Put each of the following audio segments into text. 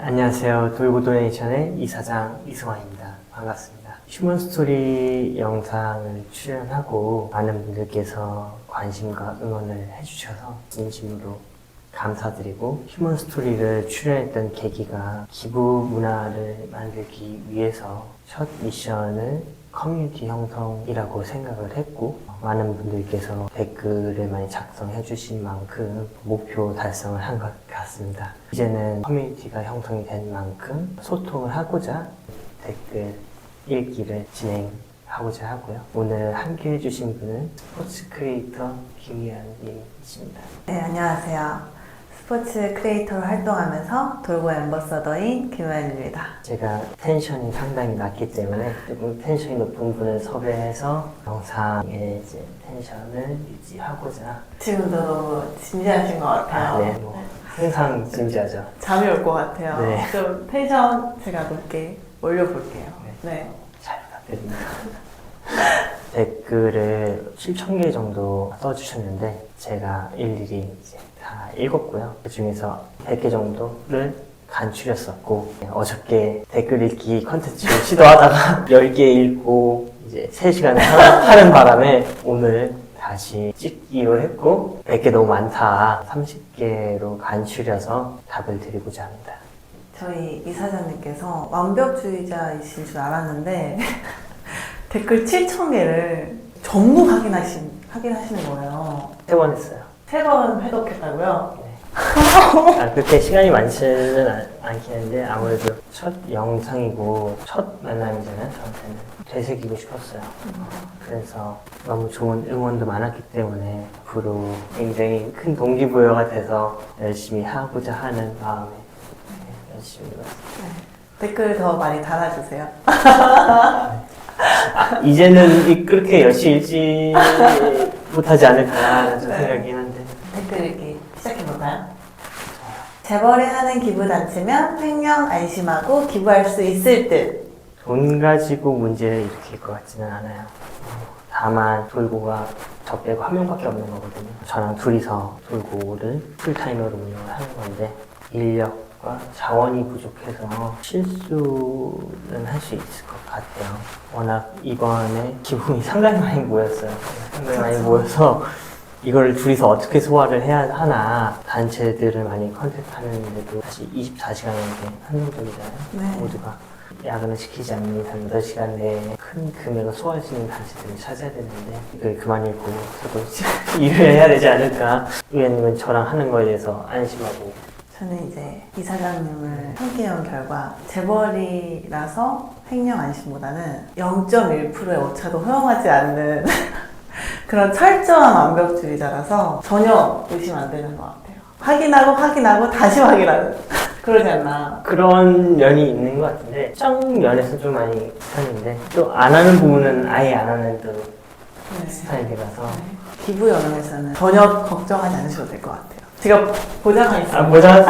안녕하세요. 돌고 도네이션의 이사장 이승환입니다. 반갑습니다. 휴먼스토리 영상을 출연하고 많은 분들께서 관심과 응원을 해주셔서 진심으로 감사드리고, 휴먼스토리를 출연했던 계기가 기부 문화를 만들기 위해서 첫 미션을 커뮤니티 형성이라고 생각을 했고, 많은 분들께서 댓글을 많이 작성해 주신 만큼 목표 달성을 한 것 같습니다. 이제는 커뮤니티가 형성이 된 만큼 소통을 하고자 댓글 읽기를 진행하고자 하고요. 오늘 함께 해주신 분은 스포츠 크리에이터 김희연님이십니다. 네, 안녕하세요. 스포츠 크리에이터로 활동하면서 돌고 앰버서더인 김우현입니다. 제가 텐션이 상당히 낮기 때문에 조금 텐션이 높은 분을 섭외해서 영상에 이제 텐션을 유지하고자. 지금도 너무 진지하신 것 같아요. 네, 항상 진지하죠. 잠이 올 것 같아요. 네. 좀 텐션 제가 높게 올려볼게요. 네. 잘 부탁드립니다. 댓글을 7,000개 정도 써주셨는데 제가 일일이 이제 다 읽었고요. 그 중에서 100개 정도를 간추렸었고, 어저께 댓글 읽기 컨텐츠를 시도하다가 10개 읽고 이제 3시간을 하는 바람에 오늘 다시 찍기로 했고, 100개 너무 많다. 30개로 간추려서 답을 드리고자 합니다. 저희 이사장님께서 완벽주의자이신 줄 알았는데 댓글 7,000개를 전부 확인하시는 거예요. 3번 했어요. 3번 회독했다고요? 네. 그렇게 시간이 많지는 않긴 한데, 아무래도 첫 영상이고 첫 만남이잖아요. 저한테는 되새기고 싶었어요. 그래서 너무 좋은 응원도 많았기 때문에 앞으로 굉장히 큰 동기부여가 돼서 열심히 하고자 하는 마음에 열심히 읽었습니다. 댓글 더 많이 달아주세요. 이제는 그렇게 열심히 읽지 못하지 않을까라는 생각이긴 한데. 댓글 읽기 시작해볼까요? 재벌이 하는 기부단체면 횡령 안심하고 기부할 수 있을 듯. 돈 가지고 문제를 일으킬 것 같지는 않아요. 다만 돌고가 저 빼고 한 명밖에 없는 거거든요. 저랑 둘이서 돌고를 풀타임으로 운영을 하는 건데, 인력과 자원이 부족해서 실수는 할 수 있을 것 같아요. 워낙 이번에 기부금이 상당히 많이 모였어요. 상당히 많이 모여서 이걸 둘이서 어떻게 소화를 해야 하나. 단체들을 많이 컨택하는데도 사실 24시간인데 한정적이잖아요. 네. 모두가. 야근을 시키지 않는 한 8시간 내에 큰 금액을 소화할 수 있는 단체들을 찾아야 되는데, 이걸 그만 읽고 저도 일을 해야 되지 않을까. 의원님은 저랑 하는 거에 대해서 안심하고. 저는 이제 이사장님을 함께 한 결과 재벌이라서 횡령 안심보다는 0.1%의 오차도 허용하지 않는 그런 철저한 완벽주의자라서 전혀 의심 안 되는 것 같아요. 확인하고 다시 확인하는 그러지 않나. 그런 면이 있는 것 같은데, 특정 면에서 좀 많이 편인데, 또 안 하는 부분은 아예 안 하는 또 스타일이라서. 기부 영역에서는 전혀 걱정하지 않으셔도 될 것 같아요. 제가 보장하겠습니다. 모자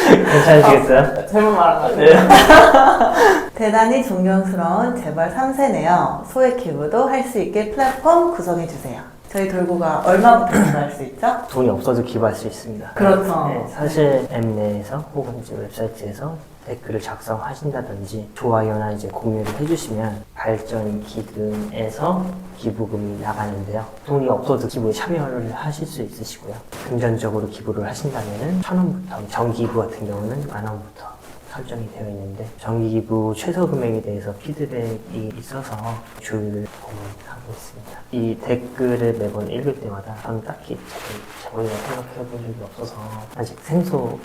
괜찮으시겠어요? 잘못 말한 것 같아요. 네. 대단히 존경스러운 재벌 3세네요. 소액 기부도 할 수 있게 플랫폼 구성해주세요. 저희 돌고가 얼마부터 기부할 수 있죠? 돈이 없어도 기부할 수 있습니다. 그렇죠. 네, 사실 앱 내에서 혹은 이제 웹사이트에서 댓글을 작성하신다든지 좋아요나 이제 공유를 해주시면 발전 기금에서 기부금이 나가는데요. 돈이 없어도 기부에 참여를 하실 수 있으시고요. 금전적으로 기부를 하신다면은 1,000원부터, 정기기부 같은 경우는 10,000원부터 설정이 되어 있는데, 정기기부 최소 금액에 대해서 피드백이 있어서 조율을 고민하고 있습니다. 이 댓글을 매번 읽을 때마다 저는 딱히 제목이라 생각해 본 적이 없어서 아직 생소한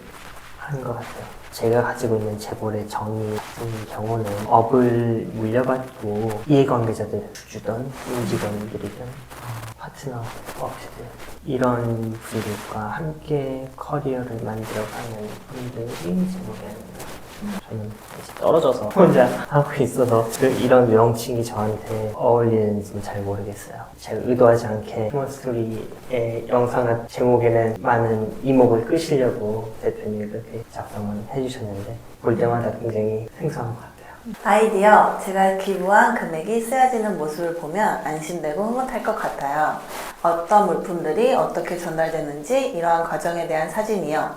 것 같아요. 제가 가지고 있는 재벌의 정의 같은 경우는 업을 물려받고 이해관계자들, 주주든 임직원들이든 파트너, 업체들, 이런 분들과 함께 커리어를 만들어가는 분들이 재벌이랍니다. 저는 이제 떨어져서 혼자 하고 있어서 이런 명칭이 저한테 어울리는지는 잘 모르겠어요. 제가 의도하지 않게 휴먼스토리의 영상 제목에는 많은 이목을 끄시려고 대표님이 그렇게 작성을 해주셨는데, 볼 때마다 굉장히 생소한 것 같아요. 아이디어, 제가 기부한 금액이 쓰여지는 모습을 보면 안심되고 흐뭇할 것 같아요. 어떤 물품들이 어떻게 전달되는지 이러한 과정에 대한 사진이요.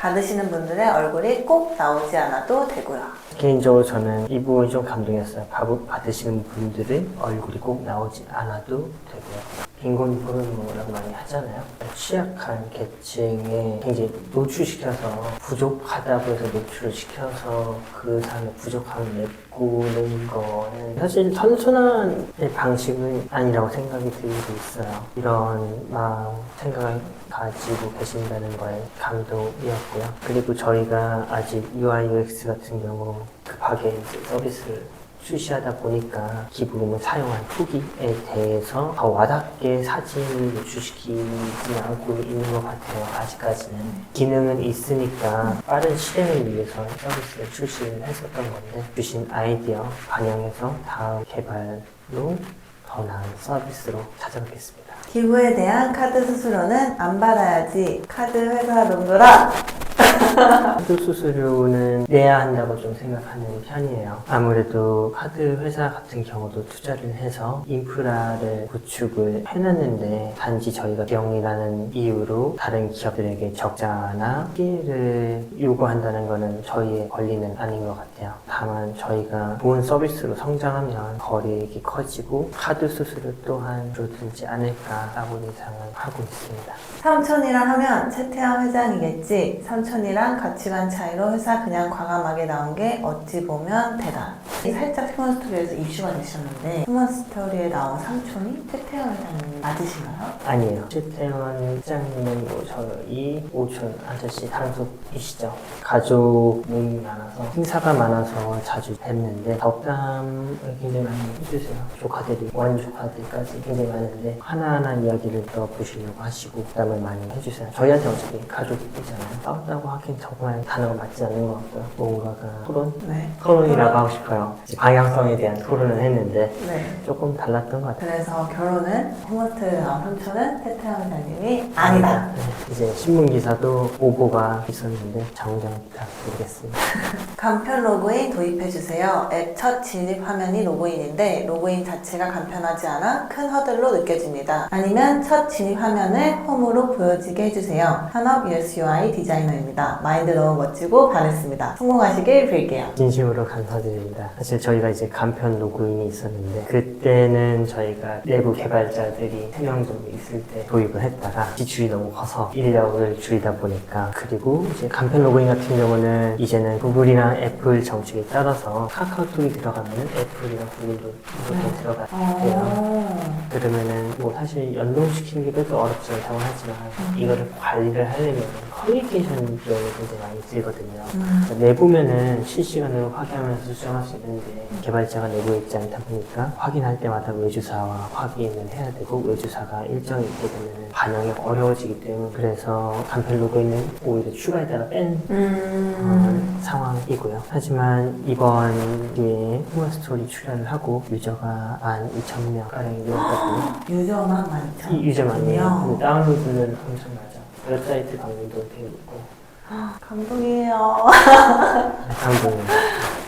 받으시는 분들의 얼굴이 꼭 나오지 않아도 되고요. 개인적으로 저는 이 부분이 좀 감동이었어요. 받으시는 분들의 얼굴이 꼭 나오지 않아도 되고요. 빈곤 포르노라고 많이 하잖아요. 취약한 계층에 굉장히 노출시켜서 부족하다고 해서 노출을 시켜서 그 사람의 부족함을 메꾸는 거는 사실 선순환의 방식은 아니라고 생각이 들고 있어요. 이런 마음, 생각을 가지고 계신다는 거에 감동이었고요. 그리고 저희가 아직 UI, UX 같은 경우 급하게 이제 서비스를 출시하다 보니까 기부금을 사용한 후기에 대해서 더 와닿게 사진을 노출시키지 않고 있는 것 같아요. 아직까지는. 기능은 있으니까 빠른 실행을 위해서 서비스를 출시를 했었던 건데 주신 아이디어 반영해서 다음 개발로 더 나은 서비스로 찾아뵙겠습니다. 기부에 대한 카드 수수료는 안 받아야지. 카드 회사 놈들아! 카드 수수료는 내야 한다고 좀 생각하는 편이에요. 아무래도 카드 회사 같은 경우도 투자를 해서 인프라를 구축을 해놨는데 단지 저희가 비용이라는 이유로 다른 기업들에게 적자나 피해를 요구한다는 것은 저희의 권리는 아닌 것 같아요. 다만 저희가 좋은 서비스로 성장하면 거래액이 커지고 카드 수수료 또한 줄어들지 않을까라고 예상을 하고 있습니다. 삼촌이랑 하면 최태원 회장이겠지. 삼촌이랑 가치관 차이로 회사 그냥 과감하게 나온 게 어찌 보면 대단. 살짝 휴먼스토리에서 이슈가 되셨는데 휴먼스토리에 나온 삼촌이 최태원 회장님 맞으신가요? 아니에요. 최태원 회장님은 뭐 저희 오촌 아저씨 단속이시죠. 가족 모임이 많아서 행사가 많아서 자주 뵀는데 덕담을 굉장히 많이 해주세요. 조카들이 원조카들까지 굉장히 많은데 하나하나 이야기를 들어보시려고 하시고 부담을 많이 해주세요. 저희한테 어차피 가족이잖아요. 싸웠다고 하긴 정말 단어가 맞지 않는 것 같고요. 뭔가가 토론? 네. 토론이라고 하고 싶어요. 방향성에 대한 토론을 했는데 네. 조금 달랐던 것 같아요. 그래서 결혼은 휴먼스토리에 나온 삼촌은 최태원 회장님이 아니다. 네, 이제 신문 기사도 오보가 있었는데 정정 부탁드리겠습니다. 간편 로그인 도입해주세요. 앱 첫 진입 화면이 로그인인데 로그인 자체가 간편하지 않아 큰 허들로 느껴집니다. 아니면 첫 진입 화면을 홈으로 보여지게 해주세요. 현업 US UI 디자이너입니다. 마인드 너무 멋지고 반했습니다. 성공하시길 빌게요. 진심으로 감사드립니다. 사실 저희가 이제 간편 로그인이 있었는데 그때는 저희가 내부 개발자들이 3명 정도 있을 때 도입을 했다가 지출이 너무 커서 인력을 줄이다 보니까 그리고 이제 간편 로그인 같은 경우는 이제는 구글이랑 애플 정책에 따라서 카카오톡이 들어가면 애플이랑 구글도 무조건 들어가요. 그러면은 뭐 사실 연동시키는 게 그렇게 어렵지 않다고 하지만 이거를 관리를 하려면 커뮤니케이션 비용이 굉장히 많이 들거든요. 내보면은 실시간으로 확인하면서 수정할 수 있는데 개발자가 내부에 있지 않다 보니까 확인할 때마다 외주사와 확인을 해야 되고 외주사가 일정이 있게 되면 반영이 어려워지기 때문에 그래서 간편 로그인은 오히려 추가에다가 뺀 상황이고요. 하지만 이번 기회에 휴먼스토리 출연을 하고 유저가 12,000명 가량이 늘었거든요. 유저만 많죠? 이 유저만이에요. 근데 다운로드는 엄청나죠. 웹사이트 방문도 되고 있고 감동이에요. 감동입니다.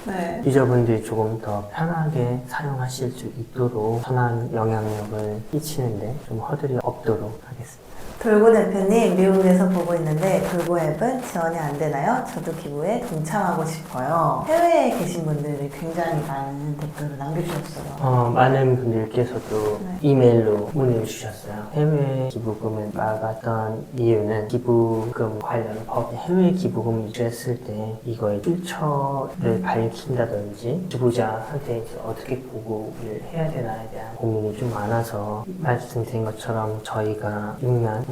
네. 유저분들이 조금 더 편하게 사용하실 수 있도록 선한 영향력을 끼치는데 좀 허들이 없도록 하겠습니다. 돌고 대표님 미국에서 보고 있는데 돌고 앱은 지원이 안 되나요? 저도 기부에 동참하고 싶어요. 해외에 계신 분들이 굉장히 많은 댓글을 남겨주셨어요. 많은 분들께서도 네. 이메일로 문의를 주셨어요. 해외 기부금을 막았던 이유는 기부금 관련 법, 해외 기부금을 유지했을 때 이거의 출처를 밝힌다든지 지부자한테 이제 어떻게 보고를 해야 되나에 대한 고민이 좀 많아서 말씀드린 것처럼 저희가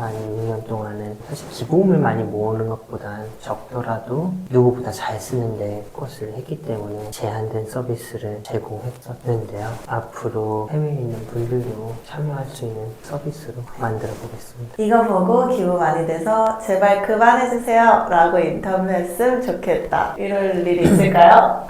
6년 동안은 사실 기부금을 많이 모으는 것보단 적더라도 누구보다 잘 쓰는데 것을 했기 때문에 제한된 서비스를 제공했었는데요. 앞으로 해외에 있는 분들도 참여할 수 있는 서비스로 만들어 보겠습니다. 이거 보고 기부 많이 돼서 제발 그만해주세요 라고 인터뷰했으면 좋겠다. 이럴 일이 있을까요?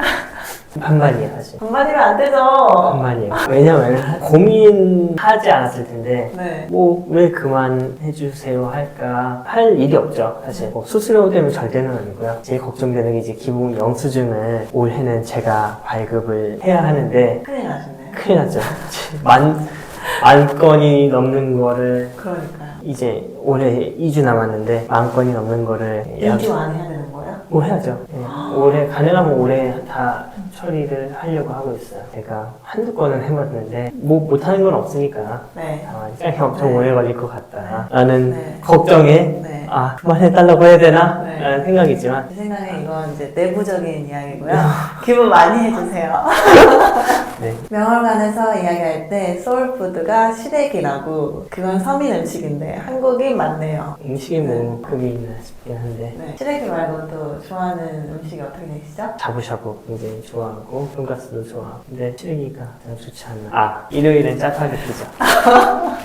반반이에요, 사실. 반반이면 안 되죠. 반반이에요. 왜냐면 고민하지 않았을 텐데 네. 뭐 왜 그만해주세요 할까 할 일이 없죠. 사실 뭐 수수료 때문에 절대는 아니고요. 제일 걱정되는 게 이제 기본 영수증을 올해는 제가 발급을 해야 하는데 큰일 나셨네. 큰일 났죠. 만 건이 넘는 거를 그러니까요. 이제 올해 2주 남았는데 10,000건이 넘는 거를 2주 안에 해야 뭐 해야죠. 예. 올해 가능하면 올해 다 처리를 하려고 하고 있어요. 제가 한두 건은 해봤는데 뭐 못하는 건 없으니까 네. 시간이 엄청 네. 오래 걸릴 것 같다 라는 네. 걱정에 네. 그만해달라고 해야 되나? 네. 라는 생각이지만 제 생각에 이건 이제 내부적인 이야기고요. 기부 많이 해주세요. 네. 명월관에서 이야기할 때 소울푸드가 시래기라고 그건 서민 음식인데 한국인 맞네요. 음식이 뭐 급이 있나 싶긴 한데 네. 시래기 말고 또 좋아하는 음식이 어떻게 되시죠? 샤브샤브 굉장히 좋아하고 돈가스도 좋아하고 근데 시래기가 가장 좋지 않나. 일요일엔 짜파게티죠.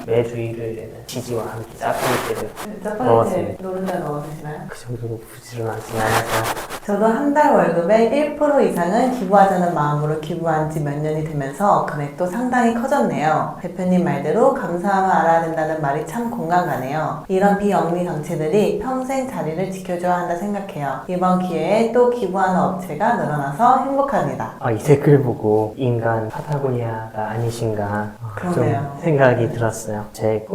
매주 일요일에는 지지와 함께 짜파게티를 짜파게티 먹었습니다. 노른자 넣어 드시나요? 그 정도로 부지런하진 않아서 저도 한 달 월급의 1% 이상은 기부하자는 마음으로 기부한 지 몇 년이 되면서 금액도 상당히 커졌네요. 대표님 말대로 감사함을 알아야 된다는 말이 참 공감 가네요. 이런 비영리 단체들이 평생 자리를 지켜줘야 한다 생각해요. 이번 기회에 또 기부하는 업체가 늘어나서 행복합니다. 이 댓글 보고 인간 파타고니아가 아니신가 그러네요. 좀 생각이 들었어요. 제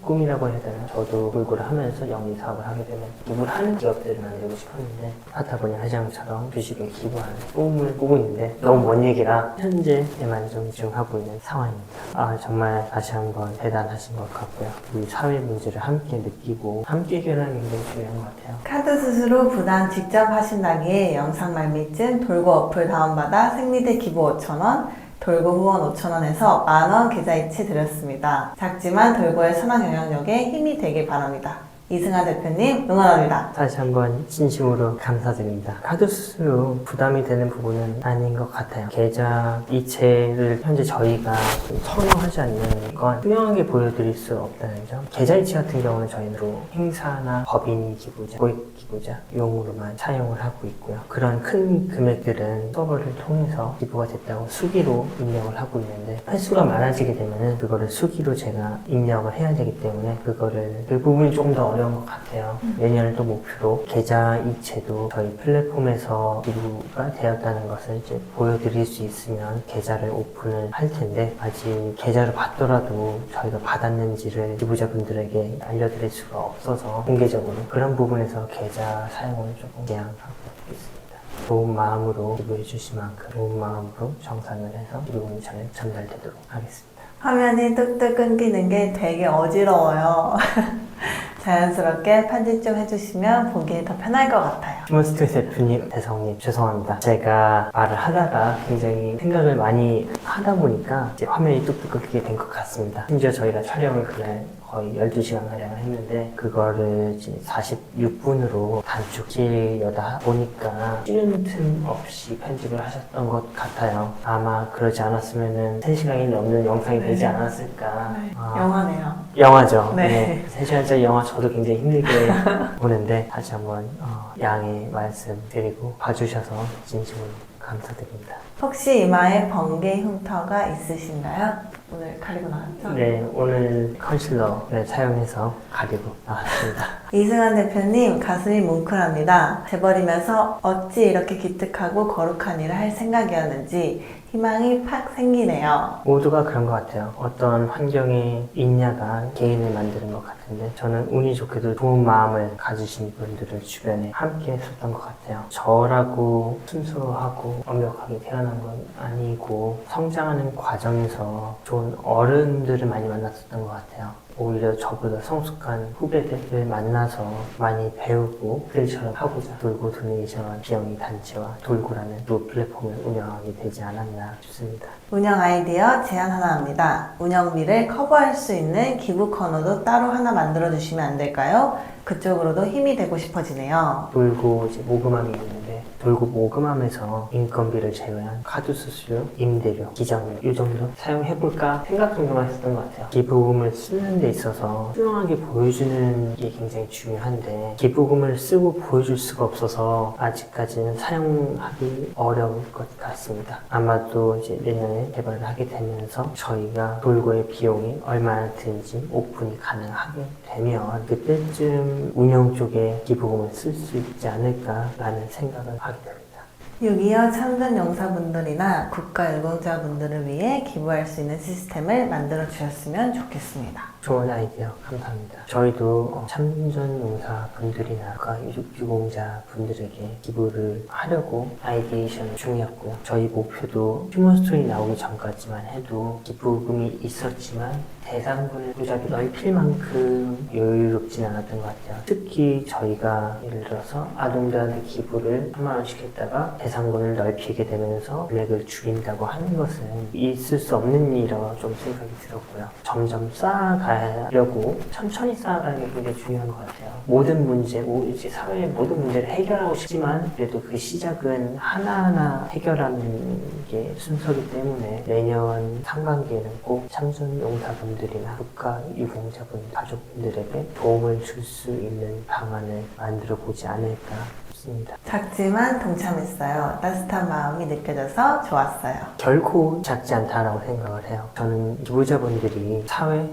꿈이라고 해야 되나? 저도 불구를 하면서 영리 사업을 하게 되면 기부를 하는 기업들을 만들고 싶었는데 파타고니아 회장처럼 주식을 기부하는 꿈을 꾸고 있는데 너무 먼 얘기라 현재에만 좀 집중하고 있는 상황입니다. 정말 다시 한번 대단하신 것 같고요. 우리 사회 문제를 함께 느끼고 함께 해결하는 게 굉장히 중요한 것 같아요. 카드 수수료 부담 직접 하신다기에 영상 말미쯤 돌고 어플 다운받아 생리대 기부 5,000원, 돌고 후원 5,000원에서 만원 계좌이체 드렸습니다. 작지만 돌고의 선한 영향력에 힘이 되길 바랍니다. 이승아 대표님 응원합니다. 다시 한번 진심으로 감사드립니다. 카드 수수료 부담이 되는 부분은 아닌 것 같아요. 계좌 이체를 현재 저희가 좀 선호하지 않는 건 투명하게 보여드릴 수 없다는 점. 계좌 이체 같은 경우는 저희로 행사나 법인 기부자, 고액 기부자 용으로만 사용을 하고 있고요. 그런 큰 금액들은 서버를 통해서 기부가 됐다고 수기로 입력을 하고 있는데 횟수가 많아지게 되면은 그거를 수기로 제가 입력을 해야 되기 때문에 그 부분이 조금 더 어려운 것 같아요. 내년을 또 목표로 계좌 이체도 저희 플랫폼에서 기부가 되었다는 것을 이제 보여드릴 수 있으면 계좌를 오픈을 할 텐데 아직 계좌를 받더라도 저희가 받았는지를 기부자분들에게 알려드릴 수가 없어서 공개적으로 그런 부분에서 계좌 사용을 조금 제한하고 있습니다. 좋은 마음으로 기부해 주신 만큼 좋은 마음으로 정산을 해서 기부금이 잘 전달되도록 하겠습니다. 화면이 뚝뚝 끊기는 게 되게 어지러워요. 자연스럽게 편집 좀 해주시면 보기에 더 편할 것 같아요. 휴먼스토리 대표님, 대성님 죄송합니다. 제가 말을 하다가 굉장히 생각을 많이 하다 보니까 이제 화면이 뚝뚝 끊기게 된 것 같습니다. 심지어 저희가 촬영을 그날 거의 12시간가량을 했는데 그거를 이제 46분으로 단축하려다 보니까 쉬는 틈 없이 편집을 하셨던 것 같아요. 아마 그러지 않았으면은 3시간이 넘는 영상이 되지 않았을까. 영화네요. 영화죠. 네. 3시간짜리 영화 저도 굉장히 힘들게 보는데 다시 한번 양해 말씀드리고 봐주셔서 진심으로 감사드립니다. 혹시 이마에 번개 흉터가 있으신가요? 오늘 가리고 나왔죠? 네, 오늘 컨실러를 사용해서 가리고 나왔습니다. 이승환 대표님 가슴이 뭉클합니다. 재벌이면서 어찌 이렇게 기특하고 거룩한 일을 할 생각이었는지 희망이 팍 생기네요. 모두가 그런 것 같아요. 어떤 환경에 있냐가 개인을 만드는 것 같은데 저는 운이 좋게도 좋은 마음을 가지신 분들을 주변에 함께 했었던 것 같아요. 저라고 순수하고 완벽하게 태어난 건 아니고 성장하는 과정에서 좋은 어른들을 많이 만났었던 것 같아요. 오히려 저보다 성숙한 후배들을 만나서 많이 배우고 그들처럼 하고자 돌고 도네이션 비영리 단체와 돌고라는 두 플랫폼을 운영하게 되지 않았나 싶습니다. 운영 아이디어 제안 하나 합니다. 운영비를 커버할 수 있는 기부 코너도 따로 하나 만들어주시면 안 될까요? 그쪽으로도 힘이 되고 싶어지네요. 돌고 이제 모금함이 있는데 돌고 모금함에서 인건비를 제외한 카드 수수료, 임대료, 기장료 이 정도 사용해볼까 생각 정도만 했었던 것 같아요. 기부금을 쓰는 데 있어서 투명하게 보여주는 게 굉장히 중요한데 기부금을 쓰고 보여줄 수가 없어서 아직까지는 사용하기 어려울 것 같습니다. 아마도 이제 내년에 개발을 하게 되면서 저희가 돌고의 비용이 얼마나 드는지 오픈이 가능하게 되면 그때쯤 운영 쪽에 기부금을 쓸 수 있지 않을까라는 생각을 하게 됩니다. 6.25 참전 용사분들이나 국가유공자분들을 위해 기부할 수 있는 시스템을 만들어 주셨으면 좋겠습니다. 좋은 아이디어 감사합니다. 저희도 참전용사 분들이나 유공자 분들에게 기부를 하려고 아이디에이션 중이었고요. 저희 목표도 휴먼스토리 나오기 전까지만 해도 기부금이 있었지만 대상군을 무작위 넓힐 만큼 여유롭진 않았던 것 같아요. 특히 저희가 예를 들어서 아동들한테 기부를 3만 원씩 했다가 대상군을 넓히게 되면서 금액을 줄인다고 하는 것은 있을 수 없는 일이라고 좀 생각이 들었고요. 점점 쌓아가려고 천천히 쌓아가는 게 굉장히 중요한 것 같아요. 모든 문제, 이제 사회의 모든 문제를 해결하고 싶지만 그래도 그 시작은 하나하나 해결하는 게 순서이기 때문에 내년 상반기에는 꼭 참전용사분들이나 국가유공자분 가족분들에게 도움을 줄 수 있는 방안을 만들어 보지 않을까 싶습니다. 작지만 동참했어요. 따뜻한 마음이 느껴져서 좋았어요. 결코 작지 않다라고 생각을 해요. 저는 기부자분들이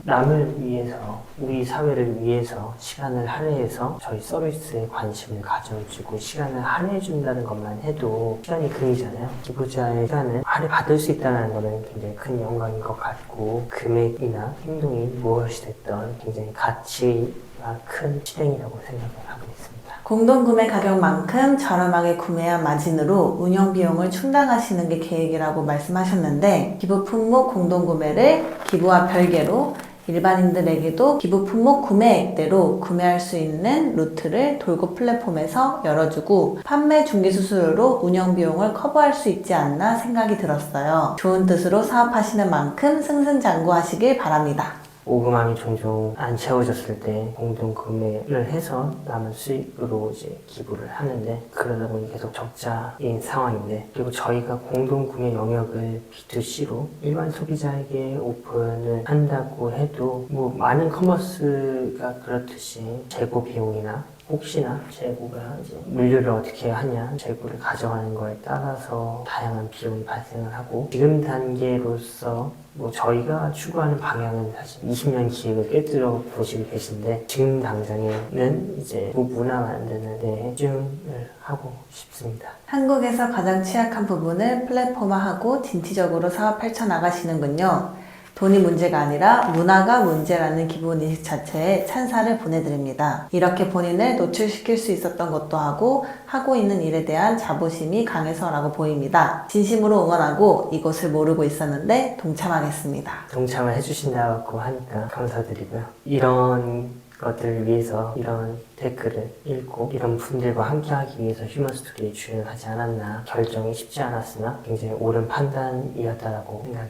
남을 위해서, 우리 사회를 위해서 시간을 할애해서 저희 서비스에 관심을 가져주고 시간을 할애해준다는 것만 해도 시간이 금이잖아요. 기부자의 시간을 할애받을 수 있다는 것은 굉장히 큰 영광인 것 같고 금액이나 행동이 무엇이 됐던 굉장히 가치가 큰 실행이라고 생각을 하고 있습니다. 공동구매 가격만큼 저렴하게 구매한 마진으로 운영 비용을 충당하시는 게 계획이라고 말씀하셨는데 기부 품목 공동구매를 기부와 별개로 일반인들에게도 기부 품목 구매액대로 구매할 수 있는 루트를 돌고 플랫폼에서 열어주고 판매 중개 수수료로 운영 비용을 커버할 수 있지 않나 생각이 들었어요. 좋은 뜻으로 사업하시는 만큼 승승장구하시길 바랍니다. 오금함이 종종 안 채워졌을 때 공동 구매를 해서 남은 수익으로 이제 기부를 하는데 그러다 보니 계속 적자인 상황인데 그리고 저희가 공동 구매 영역을 B2C로 일반 소비자에게 오픈을 한다고 해도 뭐 많은 커머스가 그렇듯이 재고 비용이나 혹시나 재고가 이제 물류를 어떻게 하냐, 재고를 가져가는 거에 따라서 다양한 비용이 발생을 하고 지금 단계로서 뭐 저희가 추구하는 방향은 사실 20년 기획을 꿰뚫어 보시고 계신데 지금 당장에는 이제 문화 만드는 데 집중을 하고 싶습니다. 한국에서 가장 취약한 부분을 플랫폼화하고 진취적으로 사업 펼쳐나가시는군요. 돈이 문제가 아니라 문화가 문제라는 기본인식 자체에 찬사를 보내드립니다. 이렇게 본인을 노출시킬 수 있었던 것도 하고 있는 일에 대한 자부심이 강해서라고 보입니다. 진심으로 응원하고 이곳을 모르고 있었는데 동참하겠습니다. 동참을 해주신다고 하니까 감사드리고요. 이런 것들을 위해서 이런 댓글을 읽고 이런 분들과 함께하기 위해서 휴먼스토리에 출연하지 않았나 결정이 쉽지 않았으나 굉장히 옳은 판단이었다라고 생각이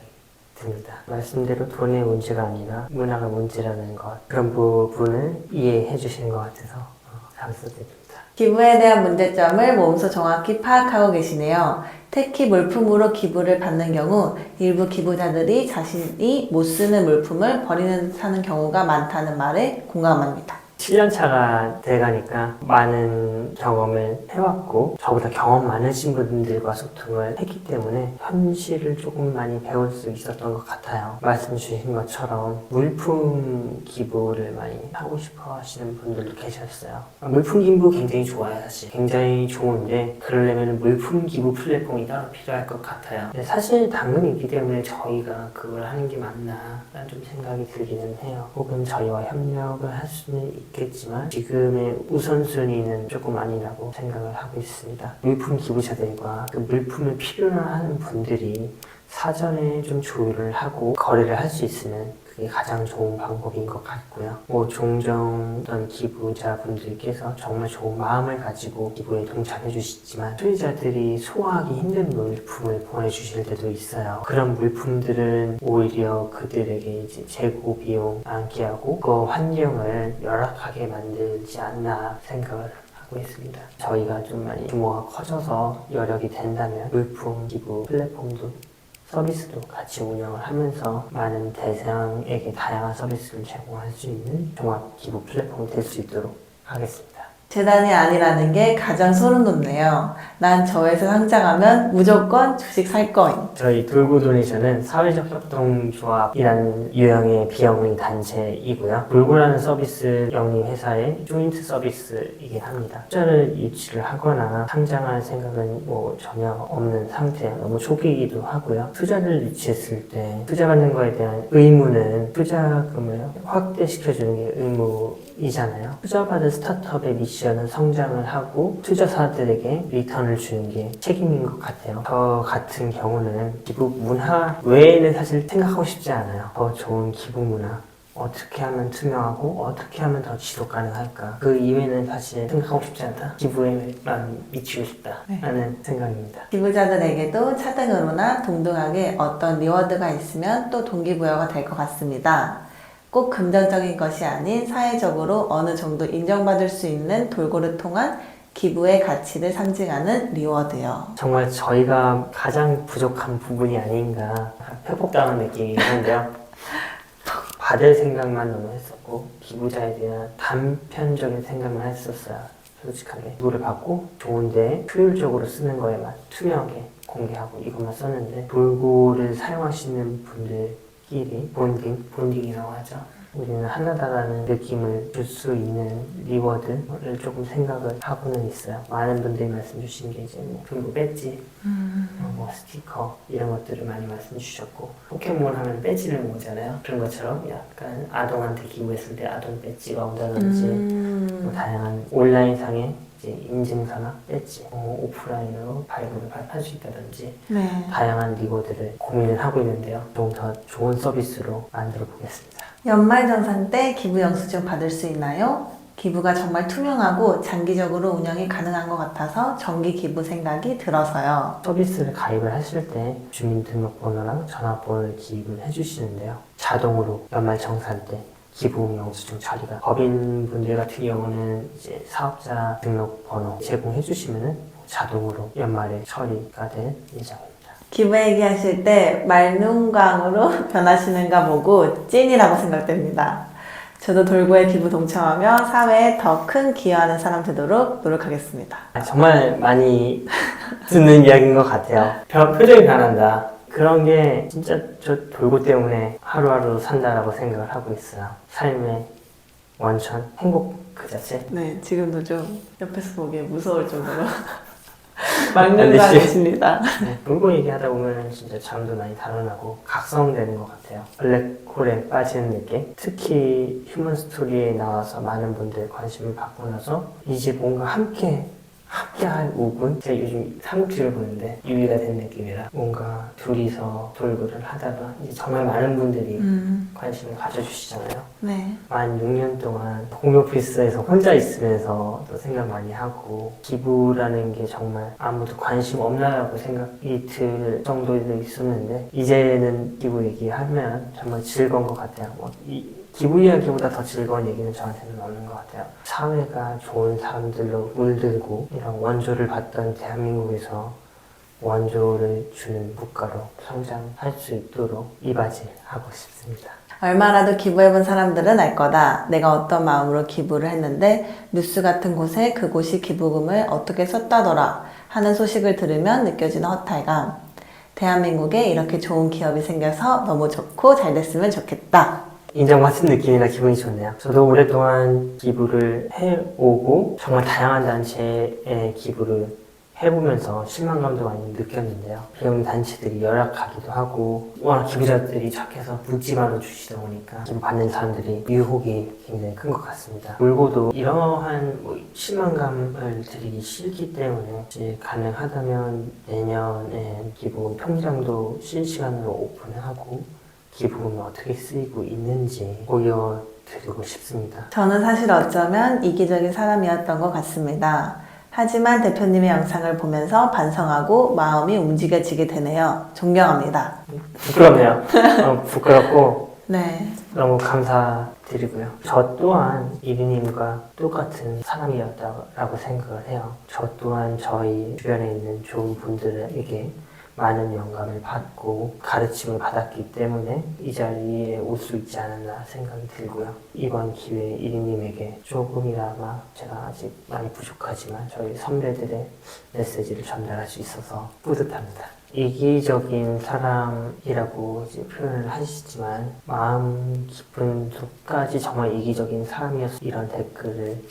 듭니다. 말씀대로 돈의 문제가 아니라 문화가 문제라는 것 그런 부분을 이해해 주시는 것 같아서 감사드립니다. 기부에 대한 문제점을 몸소 정확히 파악하고 계시네요. 특히 물품으로 기부를 받는 경우 일부 기부자들이 자신이 못 쓰는 물품을 버리는 경우가 많다는 말에 공감합니다. 7년차가 돼가니까 많은 경험을 해왔고 저보다 경험 많으신 분들과 소통을 했기 때문에 현실을 조금 많이 배울 수 있었던 것 같아요. 말씀 주신 것처럼 물품 기부를 많이 하고 싶어 하시는 분들도 계셨어요. 물품 기부 굉장히 좋아요. 사실 굉장히 좋은데 그러려면 물품 기부 플랫폼이 따로 필요할 것 같아요. 근데 사실 당근이 있기 때문에 저희가 그걸 하는 게 맞나 라는 좀 생각이 들기는 해요. 혹은 저희와 협력을 할 수는 있겠지만 지금의 우선순위는 조금 아니라고 생각을 하고 있습니다. 물품 기부자들과 그 물품을 필요로 하는 분들이 사전에 좀 조율을 하고 거래를 할 수 있으면 그게 가장 좋은 방법인 것 같고요. 뭐 종종 어떤 기부자분들께서 정말 좋은 마음을 가지고 기부에 동참해 주시지만 소비자들이 소화하기 힘든 물품을 보내주실 때도 있어요. 그런 물품들은 오히려 그들에게 이제 재고 비용 많게 하고 그 환경을 열악하게 만들지 않나 생각을 하고 있습니다. 저희가 좀 많이 규모가 커져서 여력이 된다면 물품 기부 플랫폼도 서비스도 같이 운영을 하면서 많은 대상에게 다양한 서비스를 제공할 수 있는 종합 기부 플랫폼이 될 수 있도록 하겠습니다. 재단이 아니라는 게 가장 소름 돋네요. 난 저 회사 상장하면 무조건 주식 살 거임. 저희 돌고 도네이션은 사회적 협동조합이라는 유형의 비영리 단체이고요. 돌고라는 서비스 영리 회사의 조인트 서비스이긴 합니다. 투자를 유치를 하거나 상장할 생각은 전혀 없는 상태예요. 너무 초기이기도 하고요. 투자를 유치했을 때 투자받는 거에 대한 의무는 투자금을 확대시켜주는 게 의무이잖아요. 투자받은 스타트업의 미션은 성장을 하고 투자사들에게 리턴을 주는 게 책임인 것 같아요. 저 같은 경우는 기부 문화 외에는 사실 생각하고 싶지 않아요. 더 좋은 기부 문화, 어떻게 하면 투명하고 어떻게 하면 더 지속 가능할까, 그 이외에는 사실 생각하고 싶지 않다. 기부에만 미치고 싶다라는 생각입니다. 기부자들에게도 차등으로나 동등하게 어떤 리워드가 있으면 또 동기부여가 될 것 같습니다. 꼭 금전적인 것이 아닌 사회적으로 어느 정도 인정받을 수 있는 돌고를 통한 기부의 가치를 상징하는 리워드요. 정말 저희가 가장 부족한 부분이 아닌가, 회복당한 느낌이긴 한데요. 받을 생각만 너무 했었고 기부자에 대한 단편적인 생각만 했었어요. 솔직하게 기부를 받고 좋은데 효율적으로 쓰는 거에만 투명하게 공개하고 이것만 썼는데, 돌고를 사용하시는 분들끼리 본딩이라고 하죠. 우리는 하나다라는 느낌을 줄 수 있는 리워드를 조금 생각을 하고는 있어요. 많은 분들이 말씀 주신 게 이제 돌고 배지, 스티커 이런 것들을 많이 말씀 주셨고, 포켓몬 하면 배지를 모으잖아요. 그런 것처럼 약간 아동한테 기부했을 때 아동 배지가 온다든지 다양한 온라인상의 이제 인증서나 배지, 오프라인으로 발급을 할 수 있다든지 다양한 리워드를 고민을 하고 있는데요. 좀 더 좋은 서비스로 만들어 보겠습니다. 연말정산 때 기부 영수증 받을 수 있나요? 기부가 정말 투명하고 장기적으로 운영이 가능한 것 같아서 정기 기부 생각이 들어서요. 서비스를 가입을 하실 때 주민등록번호랑 전화번호를 기입을 해주시는데요. 자동으로 연말정산 때 기부 영수증 처리가, 법인분들 같은 경우는 이제 사업자 등록번호 제공해 주시면은 자동으로 연말에 처리가 될 예정입니다. 기부 얘기하실 때 말눈광으로 변하시는가 보고 찐이라고 생각됩니다. 저도 돌고에 기부 동참하며 사회에 더 큰 기여하는 사람 되도록 노력하겠습니다. 정말 많이 듣는 이야기인 것 같아요. 표정이 변한다. 그런 게 진짜 저 돌고 때문에 하루하루 산다라고 생각을 하고 있어요. 삶의 원천, 행복 그 자체. 네, 지금도 좀 옆에서 보기에 무서울 정도로 말눈광이십니다. 돌고 얘기하다 보면 진짜 잠도 많이 달아나고 각성되는 것 같아요. 블랙홀에 빠지는 느낌. 특히 휴먼 스토리에 나와서 많은 분들 관심을 받고 나서 이제 뭔가 함께할 우군? 제가 요즘 삼국지를 보는데 유의가 된 느낌이라 뭔가 둘이서 돌고를 하다가 이제 정말 많은 분들이 관심을 가져주시잖아요. 네. 만 6년 동안 홈오피스에서 혼자 있으면서 또 생각 많이 하고, 기부라는 게 정말 아무도 관심 없나라고 생각이 들 정도도 있었는데 이제는 기부 얘기하면 정말 즐거운 것 같아요. 기부 이야기보다 더 즐거운 얘기는 저한테는 없는 것 같아요. 사회가 좋은 사람들로 물들고 이런 원조를 받던 대한민국에서 원조를 주는 국가로 성장할 수 있도록 이바지하고 싶습니다. 얼마라도 기부해본 사람들은 알 거다. 내가 어떤 마음으로 기부를 했는데 뉴스 같은 곳에 그곳이 기부금을 어떻게 썼다더라 하는 소식을 들으면 느껴지는 허탈감. 대한민국에 이렇게 좋은 기업이 생겨서 너무 좋고 잘 됐으면 좋겠다. 인정받은 느낌이라 기분이 좋네요. 저도 오랫동안 기부를 해오고 정말 다양한 단체에 기부를 해보면서 실망감도 많이 느꼈는데요. 비영리 단체들이 열악하기도 하고 워낙 기부자들이 착해서 묻지마로 주시다 보니까 기부 받는 사람들이 유혹이 굉장히 큰 것 같습니다. 울고도 이러한 실망감을 드리기 싫기 때문에 이제 가능하다면 내년에 기부 평장도 실시간으로 오픈하고 기부금이 어떻게 쓰이고 있는지 보여드리고 싶습니다. 저는 사실 어쩌면 이기적인 사람이었던 것 같습니다. 하지만 대표님의 영상을 보면서 반성하고 마음이 움직여지게 되네요. 존경합니다. 부끄럽네요. 부끄럽고 네. 너무 감사드리고요. 저 또한 이리님과 똑같은 사람이었다고 생각을 해요. 저 또한 저희 주변에 있는 좋은 분들에게 많은 영감을 받고 가르침을 받았기 때문에 이 자리에 올 수 있지 않았나 생각이 들고요. 이번 기회에 이리님에게 조금이나마 제가 아직 많이 부족하지만 저희 선배들의 메시지를 전달할 수 있어서 뿌듯합니다. 이기적인 사람이라고 이제 표현을 하시지만 마음 깊은 속까지 정말 이기적인 사람이어서 이런 댓글을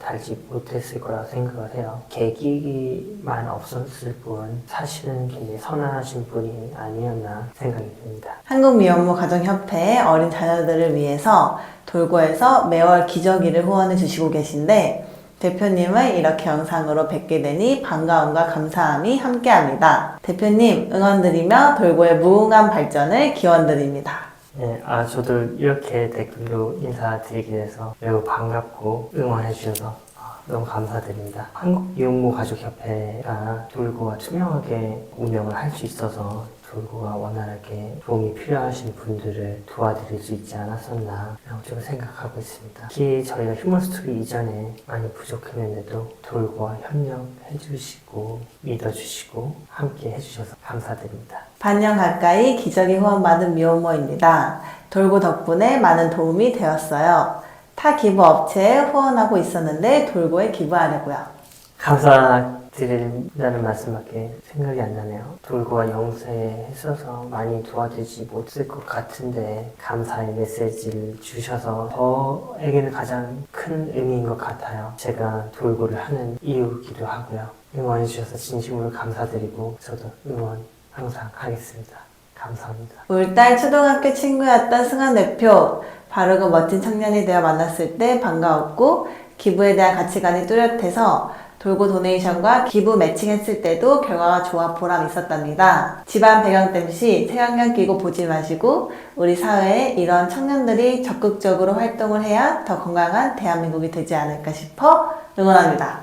달지 못했을 거라고 생각을 해요. 계기만 없었을 뿐 사실은 굉장히 선하신 분이 아니었나 생각이 듭니다. 한국미혼모 가정협회 어린 자녀들을 위해서 돌고에서 매월 기저귀를 후원해 주시고 계신데 대표님을 이렇게 영상으로 뵙게 되니 반가움과 감사함이 함께합니다. 대표님 응원드리며 돌고의 무궁한 발전을 기원드립니다. 네, 저도 이렇게 댓글로 인사드리게 돼서 매우 반갑고 응원해 주셔서 너무 감사드립니다. 한국미혼모 가족협회가 돌고가 투명하게 운영을 할 수 있어서 돌고가 원활하게 도움이 필요하신 분들을 도와드릴 수 있지 않았었나 라고 저는 생각하고 있습니다. 특히 저희가 휴먼스토리 이전에 많이 부족했는데도 돌고와 협력해 주시고 믿어주시고 함께 해주셔서 감사드립니다. 반년 가까이 기저귀 후원받은 미혼모입니다. 돌고 덕분에 많은 도움이 되었어요. 타 기부 업체에 후원하고 있었는데 돌고에 기부하려고요. 감사드린다는 말씀밖에 생각이 안 나네요. 돌고와 영세했어서 많이 도와주지 못할 것 같은데 감사의 메시지를 주셔서 저에게는 가장 큰 의미인 것 같아요. 제가 돌고를 하는 이유기도 하고요. 응원해 주셔서 진심으로 감사드리고 저도 응원 항상 하겠습니다. 감사합니다. 울달 초등학교 친구였던 승환 대표, 바르고 멋진 청년이 되어 만났을 때 반가웠고 기부에 대한 가치관이 뚜렷해서 돌고 도네이션과 기부 매칭했을 때도 결과가 좋아 보람 있었답니다. 집안 배경 땜시 색안경 끼고 보지 마시고 우리 사회에 이런 청년들이 적극적으로 활동을 해야 더 건강한 대한민국이 되지 않을까 싶어 응원합니다.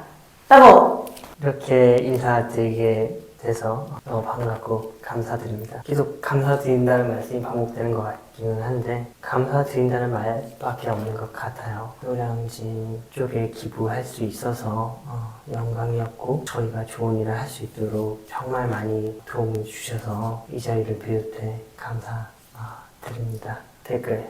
따보! 이렇게 인사드리게 돼서 너무 반갑고 감사드립니다. 계속 감사드린다는 말씀이 반복되는 것 같기는 한데 감사드린다는 말밖에 없는 것 같아요. 노량진 쪽에 기부할 수 있어서 영광이었고 저희가 좋은 일을 할 수 있도록 정말 많이 도움을 주셔서 이 자리를 비롯해 감사드립니다. 댓글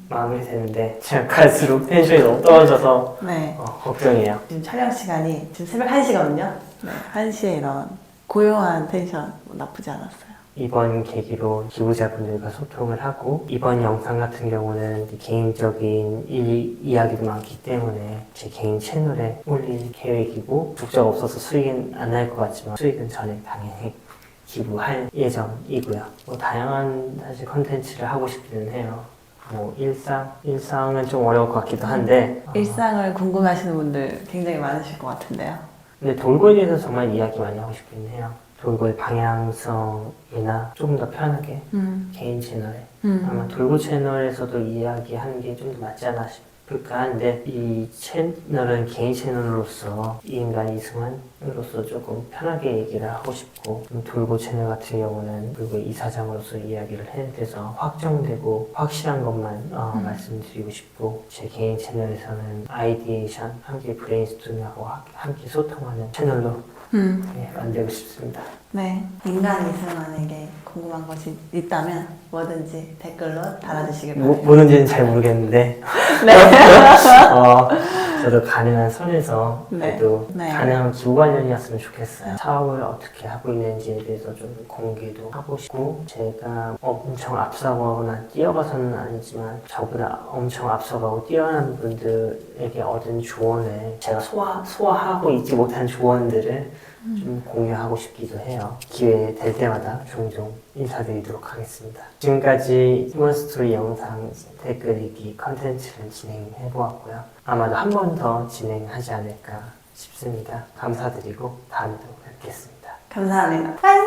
마음이 되는데 제가 갈수록 텐션이 너무 떨어져서 네. 걱정이에요. 지금 촬영 시간이 지금 새벽 1시거든요. 네, 1시에 이런 고요한 텐션 나쁘지 않았어요. 이번 계기로 기부자분들과 소통을 하고 이번 영상 같은 경우는 개인적인 이야기도 많기 때문에 제 개인 채널에 올릴 계획이고 국자가 없어서 수익은 안 날 것 같지만 수익은 전액 당연히 기부할 예정이고요. 다양한 사실 컨텐츠를 하고 싶기는 해요. 일상은 좀 어려울 것 같기도 한데 일상을 궁금해하시는 분들 굉장히 많으실 것 같은데요. 근데 돌고에 대해서 정말 이야기 많이 하고 싶긴 해요. 돌고의 방향성이나 조금 더 편하게 개인 채널에 아마 돌고 채널에서도 이야기하는 게 좀 더 맞지 않나 싶을까 하는데 이 채널은 개인 채널로서 이 인간 이승환으로서 조금 편하게 얘기를 하고 싶고 돌고 채널 같은 경우는 돌고 이사장으로서 이야기를 해야 돼서 확정되고 확실한 것만 말씀드리고 싶고 제 개인 채널에서는 아이디에이션 함께 브레인스토밍하고 함께 소통하는 채널로 만들고 싶습니다. 네, 인간 이승환에게 궁금한 것이 있다면 뭐든지 댓글로 달아주시길 바랍니다. 뭐는지는 잘 모르겠는데 저도 가능한 선에서 그래도 가능한 기부 관련이었으면 좋겠어요. 사업을 어떻게 하고 있는지에 대해서 좀 공개도 하고 싶고 제가 엄청 앞서거나 뛰어가서는 아니지만 저보다 엄청 앞서가고 뛰어난 분들에게 얻은 조언을 제가 소화하고 있지 못한 조언들을 좀 공유하고 싶기도 해요. 기회 될 때마다 종종 인사드리도록 하겠습니다. 지금까지 휴먼스토리 영상 댓글 읽기 컨텐츠를 진행해 보았고요. 아마도 한 번 더 진행하지 않을까 싶습니다. 감사드리고 다음에 또 뵙겠습니다. 감사합니다. 빠이!